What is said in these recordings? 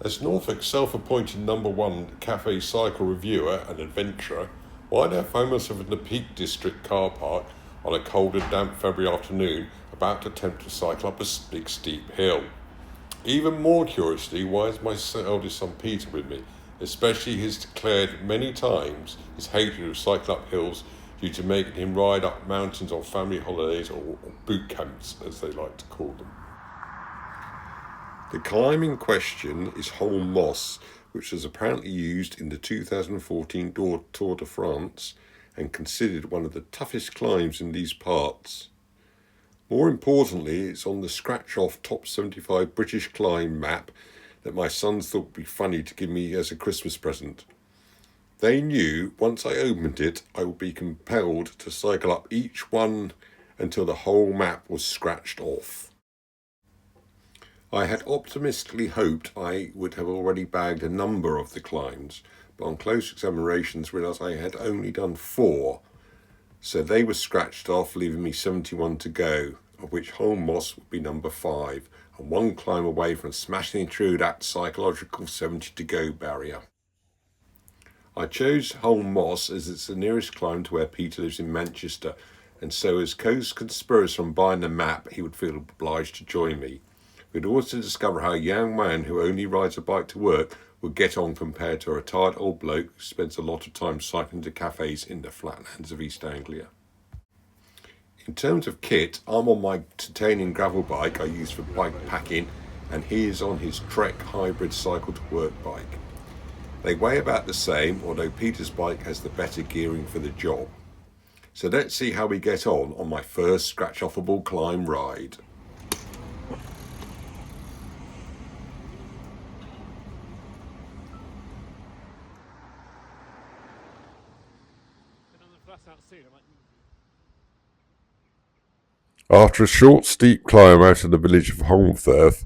As Norfolk's self-appointed #1 cafe cycle reviewer and adventurer, why do I myself in the Peak District car park on a cold and damp February afternoon about to attempt to cycle up a big steep hill? Even more curiously, why is my eldest son Peter with me? Especially he's declared many times his hatred of cycling up hills due to making him ride up mountains on family holidays or boot camps, as they like to call them. The climb in question is Holme Moss, which was apparently used in the 2014 Tour de France and considered one of the toughest climbs in these parts. More importantly, it's on the Scratchoff Top 75 British Climb map that my sons thought would be funny to give me as a Christmas present. They knew once I opened it, I would be compelled to cycle up each one until the whole map was scratched off. I had optimistically hoped I would have already bagged a number of the climbs, but on close examinations realised I had only done 4, so they were scratched off, leaving me 71 to go, of which Holmemoss would be number 5, and one climb away from smashing through that psychological 70 to go barrier. I chose Holmemoss as it's the nearest climb to where Peter lives in Manchester, and so as co-conspirators from buying the map, he would feel obliged to join me. We'd also discover how a young man who only rides a bike to work would get on compared to a retired old bloke who spends a lot of time cycling to cafes in the flatlands of East Anglia. In terms of kit, I'm on my titanium gravel bike I use for bike packing, and he is on his Trek hybrid cycle to work bike. They weigh about the same, although Peter's bike has the better gearing for the job. So let's see how we get on my first Scratchoffable climb ride. After a short steep climb out of the village of Holmfirth,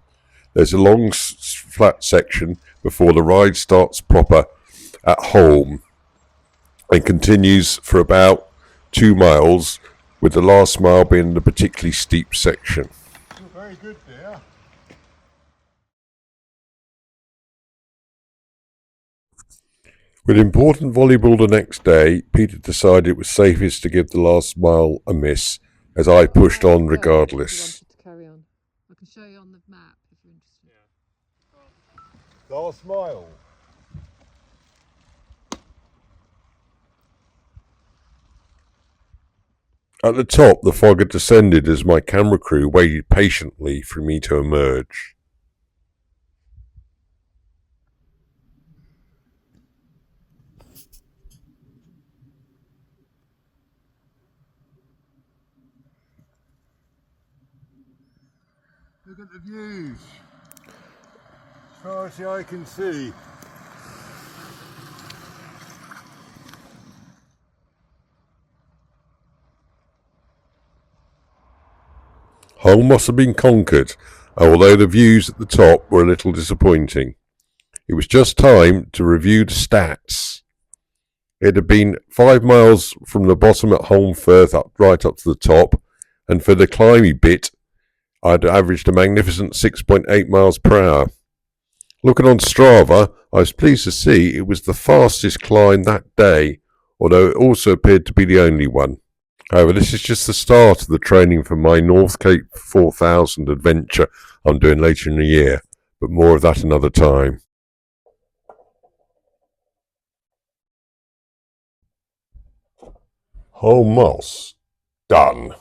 there's a long flat section before the ride starts proper at Holme and continues for about 2 miles, with the last mile being the particularly steep section. You're very good there. With important volleyball the next day, Peter decided it was safest to give the last mile a miss, as I pushed on regardless. To carry on. I can show you on the map if you're interested. Yeah. Last mile. At the top, the fog had descended as my camera crew waited patiently for me to emerge. Look at the views. As far as the eye can see. Holme must have been conquered, although the views at the top were a little disappointing. It was just time to review the stats. It had been 5 miles from the bottom at Holmfirth right up to the top, and for the climby bit, I'd averaged a magnificent 6.8 miles per hour. Looking on Strava, I was pleased to see it was the fastest climb that day, although it also appeared to be the only one. However, this is just the start of the training for my North Cape 4000 adventure I'm doing later in the year, but more of that another time. Holmemoss, done.